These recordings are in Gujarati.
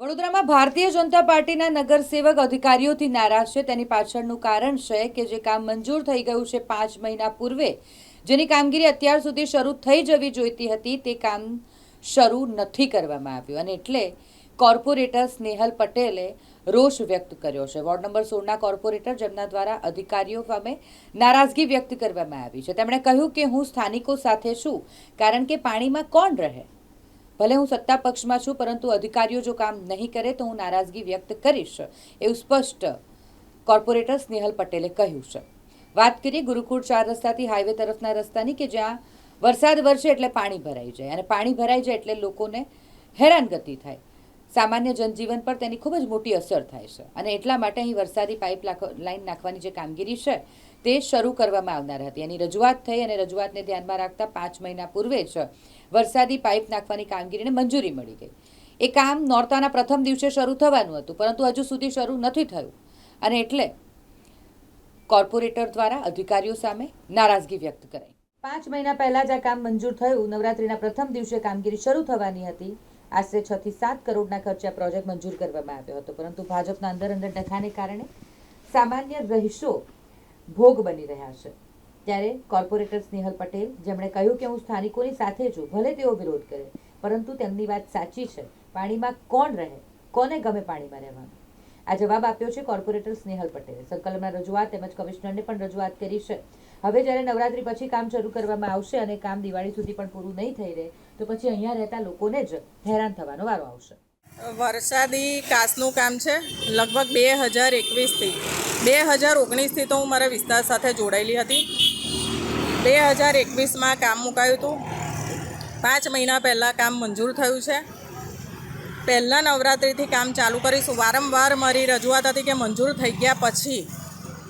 વડોદરામાં ભારતીય જનતા પાર્ટીના નગરસેવક અધિકારીઓથી નારાજ છે. તેની પાછળનું કારણ છે કે જે કામ મંજૂર થઈ ગયું છે 5 મહિના પૂર્વે, જેની કામગીરી અત્યાર સુધી શરૂ થઈ જવી જોઈતી હતી, તે કામ શરૂ નથી કરવામાં આવ્યું અને એટલે કોર્પોરેટર સ્નેહલ પટેલે રોષ વ્યક્ત કર્યો છે. વોર્ડ નંબર 16ના કોર્પોરેટર જેમના દ્વારા અધિકારીઓ સામે નારાજગી વ્યક્ત કરવામાં આવી છે. તેમણે કહ્યું કે હું સ્થાનિકો સાથે છું, કારણ કે પાણીમાં કોણ રહે. ભલે હું સત્તા પક્ષમાં છું, પરંતુ અધિકારીઓ જો કામ નહીં કરે તો હું નારાજગી વ્યક્ત કરીશ, એવું સ્પષ્ટ કોર્પોરેટર સ્નેહલ પટેલે કહ્યું છે. વાત કરીએ ગુરુકુળ 4 રસ્તાથી હાઈવે તરફના રસ્તાની, કે જ્યાં વરસાદ વરસે એટલે પાણી ભરાઈ જાય અને પાણી ભરાઈ જાય એટલે લોકોને હેરાનગતિ થાય. સામાન્ય જનજીવન પર તેની ખૂબ જ મોટી અસર થાય છે અને એટલા માટે અહીં વરસાદી પાઇપ લાઇન નાખવાની જે કામગીરી છે તે શરૂ કરવામાં આવનાર હતી. એની રજૂઆત થઈ અને રજૂઆતને ધ્યાનમાં રાખતા 5 મહિના પૂર્વે જ વરસાદી પાઇપ નાખવાની કામગીરીને મંજૂરી મળી ગઈ. એ કામ નોરતાના પ્રથમ દિવસે શરૂ થવાનું હતું, પરંતુ હજુ સુધી શરૂ નથી થયું અને એટલે કોર્પોરેટર દ્વારા અધિકારીઓ સામે નારાજગી વ્યક્ત કરાઈ. 5 મહિના પહેલા જ આ કામ મંજૂર થયું. નવરાત્રીના પ્રથમ દિવસે કામગીરી શરૂ થવાની હતી. આશરે 6 થી 7 કરોડના ખર્ચે આ પ્રોજેક્ટ મંજૂર કરવામાં આવ્યો હતો, પરંતુ ભાજપના અંદર ડખાને કારણે સામાન્ય રહીશો ભોગ બની રહ્યા છે. ત્યારે કોર્પોરેટર સ્નેહલ પટેલ, જેમણે કહ્યું કે હું સ્થાનિકોની સાથે છું, ભલે તેઓ વિરોધ કરે, પરંતુ તેમની વાત સાચી છે. પાણીમાં કોણ રહે, કોને ગમે પાણીમાં રહેવાનું? આ જવાબ આપ્યો છે કોર્પોરેટર સ્નેહલ પટેલે. સંકલનમાં રજૂઆત તેમજ કમિશનરને પણ રજૂઆત કરી છે. હવે જ્યારે નવરાત્રી પછી કામ શરૂ કરવામાં આવશે અને કામ દિવાળી સુધી પણ પૂરું નહીં થઈ રહે, તો પછી અહીંયા રહેતા લોકોને જ હેરાન થવાનો વારો આવશે. વરસાદી કાચનું કામ છે. લગભગ 2021થી 2019થી તો હું મારા વિસ્તાર સાથે જોડાયેલી હતી. 2021માં કામ મુકાયું હતું. 5 મહિના પહેલાં કામ મંજૂર થયું છે. પહેલાં નવરાત્રિથી કામ ચાલુ કરીશું. વારંવાર મારી રજૂઆત હતી કે મંજૂર થઈ ગયા પછી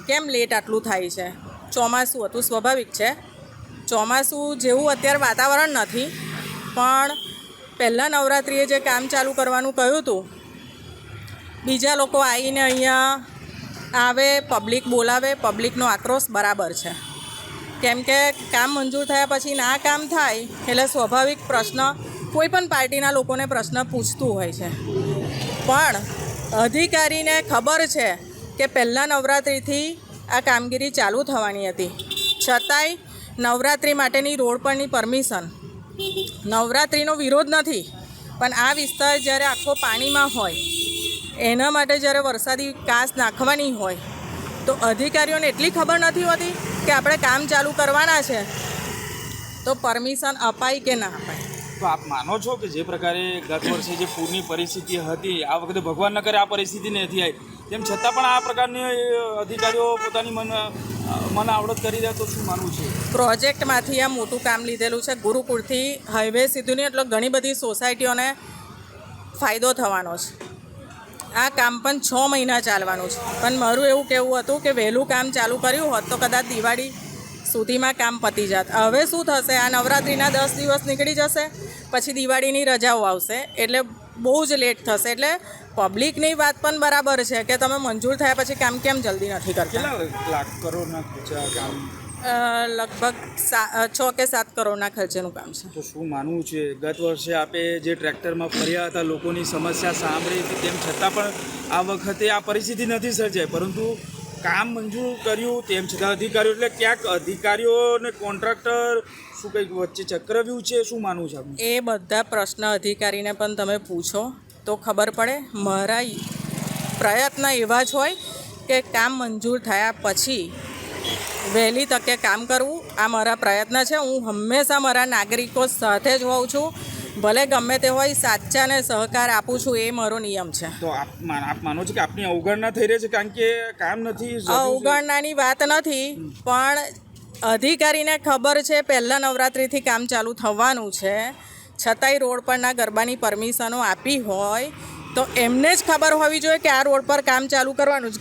કેમ લેટ આટલું થાય છે. ચોમાસું હતું, સ્વાભાવિક છે. ચોમાસું જેવું અત્યારે વાતાવરણ નથી, પણ પહેલાં નવરાત્રિએ જે કામ ચાલુ કરવાનું કહ્યું હતું, બીજા લોકો આવીને અહીંયા આવે, પબ્લિક બોલાવે, પબ્લિકનો આક્રોશ બરાબર છે. કેમ કે કામ મંજૂર થયા પછી ના કામ થાય એટલે સ્વાભાવિક પ્રશ્ન કોઈ પણ પાર્ટીના લોકોને પ્રશ્ન પૂછતું હોય છે. પણ અધિકારીને ખબર છે કે પહેલાં નવરાત્રિથી આ કામગીરી ચાલુ થવાની હતી, છતાંય નવરાત્રિ માટેની રોડ પરની પરમિશન, નવરાત્રિનો વિરોધ નથી, પણ આ વિસ્તાર જ્યારે આખો પાણીમાં હોય, એના માટે જ્યારે વરસાદી કાચ નાખવાની હોય, તો અધિકારીઓને એટલી ખબર નથી હોતી કે આપણે કામ ચાલુ કરવાના છે, તો પરમિશન અપાય કે ના અપાય. તો આપ માનો છો કે જે પ્રકારે ગત વર્ષે જે પૂરની પરિસ્થિતિ હતી, આ વખતે ભગવાન ન કરે આ પરિસ્થિતિ નથી આવી, તેમ છતાં પણ આ પ્રકારની અધિકારીઓ પોતાની મન આવડત કરી રહ્યા, તો શું માનવું છે? પ્રોજેક્ટમાંથી આ મોટું કામ લીધેલું છે. ગુરુકુળથી હાઈવે સીધું નહીં, એટલે ઘણી બધી સોસાયટીઓને ફાયદો થવાનો છે. આ કામ પણ 6 મહિના ચાલવાનું છે. પણ મારું એવું કહેવું હતું કે વહેલું કામ ચાલુ કર્યું હોત તો કદાચ દિવાળી સુધીમાં કામ પતી જાત. હવે શું થશે, આ નવરાત્રિના 10 દિવસ નીકળી જશે, પછી દિવાળીની રજાઓ આવશે, એટલે બહુ જ લેટ થશે. એટલે પબ્લિકની વાત પણ બરાબર છે કે તમે મંજૂર થયા પછી કામ કેમ જલ્દી નથી કરતા. કેટલા લાખ કરોડના ખર્ચા કામ? લગભગ 6 કે 7 કરોડના ખર્ચેનું કામ છે. તો શું માનવું છે, ગત વર્ષે આપે જે ટ્રેક્ટરમાં ફર્યા હતા, લોકોની સમસ્યા સાંભળી હતી, તેમ છતાં પણ આ વખતે આ પરિસ્થિતિ નથી સર્જાઈ, પરંતુ કામ મંજૂર કર્યું, તેમ છતાં અધિકારીઓ, એટલે ક્યાંક અધિકારીઓ અને કોન્ટ્રાક્ટર શું કંઈક વચ્ચે ચક્રવ્યૂહ છે, શું માનવું છે આપનું? એ બધા પ્રશ્ન અધિકારીને પણ તમે પૂછો તો ખબર પડે. મારા પ્રયત્ન એવા જ હોય કે કામ મંજૂર થયા પછી વહેલી તકે કામ કરવું, આ મારા પ્રયત્ન છે. હું હંમેશા મારા નાગરિકો સાથે જ હોઉં છું, ભલે ગમે તે હોય, સાચાને સહકાર આપું છું, એ મારો નિયમ છે. તો આપ માનો છો કે આપની અવગણના થઈ રહી છે, કારણ કે કામ નથી? અવગણનાની વાત નથી, પણ અધિકારીને ખબર છે પહેલાં નવરાત્રિથી કામ ચાલુ થવાનું છે, છતાંય રોડ પરના ગરબાની પરમિશનો આપી હોય તો એમને જ ખબર હોવી જોઈએ કે આ રોડ પર કામ ચાલુ કરવાનું જ.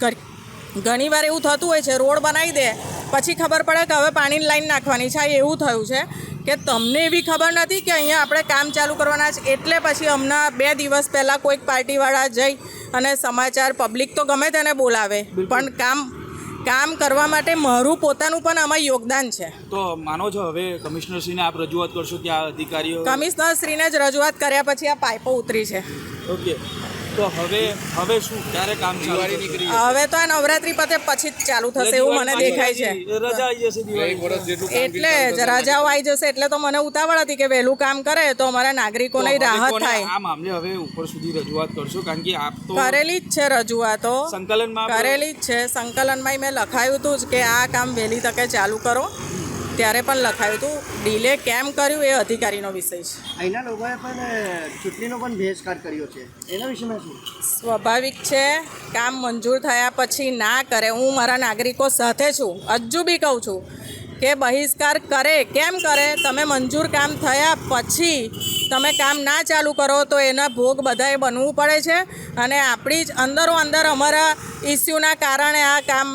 ઘણીવાર એવું થતું હોય છે, રોડ બનાવી દે પછી ખબર પડે કે હવે પાણીની લાઈન નાખવાની છે. એવું થયું છે કે તમને એવી ખબર નથી કે અહીંયા આપણે કામ ચાલુ કરવાના છે, એટલે પછી હમણાં 2 દિવસ પહેલાં કોઈક પાર્ટીવાળા જઈ અને સમાચાર, પબ્લિક તો ગમે તેને બોલાવે, પણ કામ કરવા માટે મારું પોતાનું પણ આમાં યોગદાન છે. તો માનો છો હવે કમિશનરશ્રીને આપ રજૂઆત કરશો કે આ અધિકારીઓ? કમિશનરશ્રીને જ રજૂઆત કર્યા પછી આ પાઇપો ઉતરી છે. ઓકે, તો હવે શું ક્યારે કામ ચાલુ થશે? હવે તો આ નવરાત્રી પતે પછી જ ચાલુ થશે એવું મને દેખાય છે. રજા આવી જશે દિવાળી. એટલે જ રજાઓ આવી જશે એટલે તો મને ઉતાવળ હતી કે વહેલું કામ કરે તો અમારા નાગરિકોને તો હવે રાહત કોને થાય. આ મામલે હવે ઉપર સુધી રજૂઆત કરશો? કારણ કે આપ તો કરેલી જ છે રજૂઆતો, સંકલનમાં કરેલી જ છે. સંકલનમાં મેં લખાયું હતું જ કે આ કામ વહેલી તકે ચાલુ કરો, ત્યારે પણ લખાયું હતું. ડિલે કેમ કર્યું એ અધિકારીનો વિષય છે. અહીંના લોકોએ પણ ચૂંટણીનો પણ બહિષ્કાર કર્યો છે, એના વિશેમાં શું? સ્વાભાવિક છે, કામ મંજૂર થયા પછી ના કરે. હું મારા નાગરિકો સાથે છું, હજુ બી કહું છું કે બહિષ્કાર કરે. કેમ કરે? તમે મંજૂર કામ થયા પછી તમે કામ ના ચાલુ કરો તો એના ભોગ બધાએ બનવું પડે છે. અને આપણી જ અંદરો અંદર અમારા ઇસ્યુના કારણે આ કામ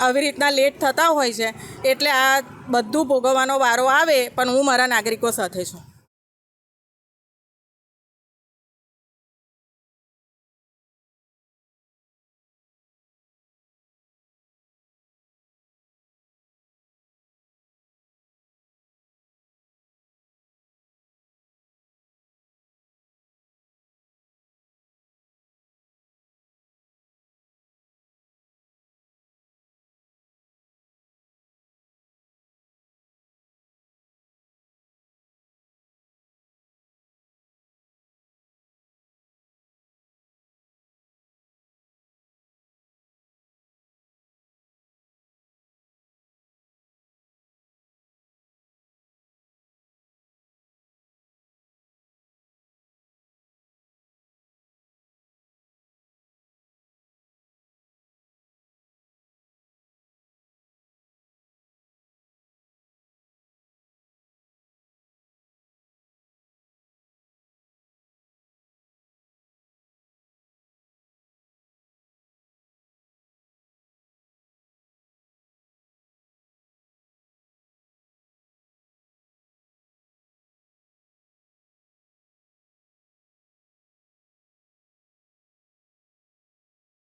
આવી રીતના લેટ થતા હોય છે. એટલે આ બધું ભોગવવાનો વારો આવે, પણ હું મારા નાગરિકો સાથે છું.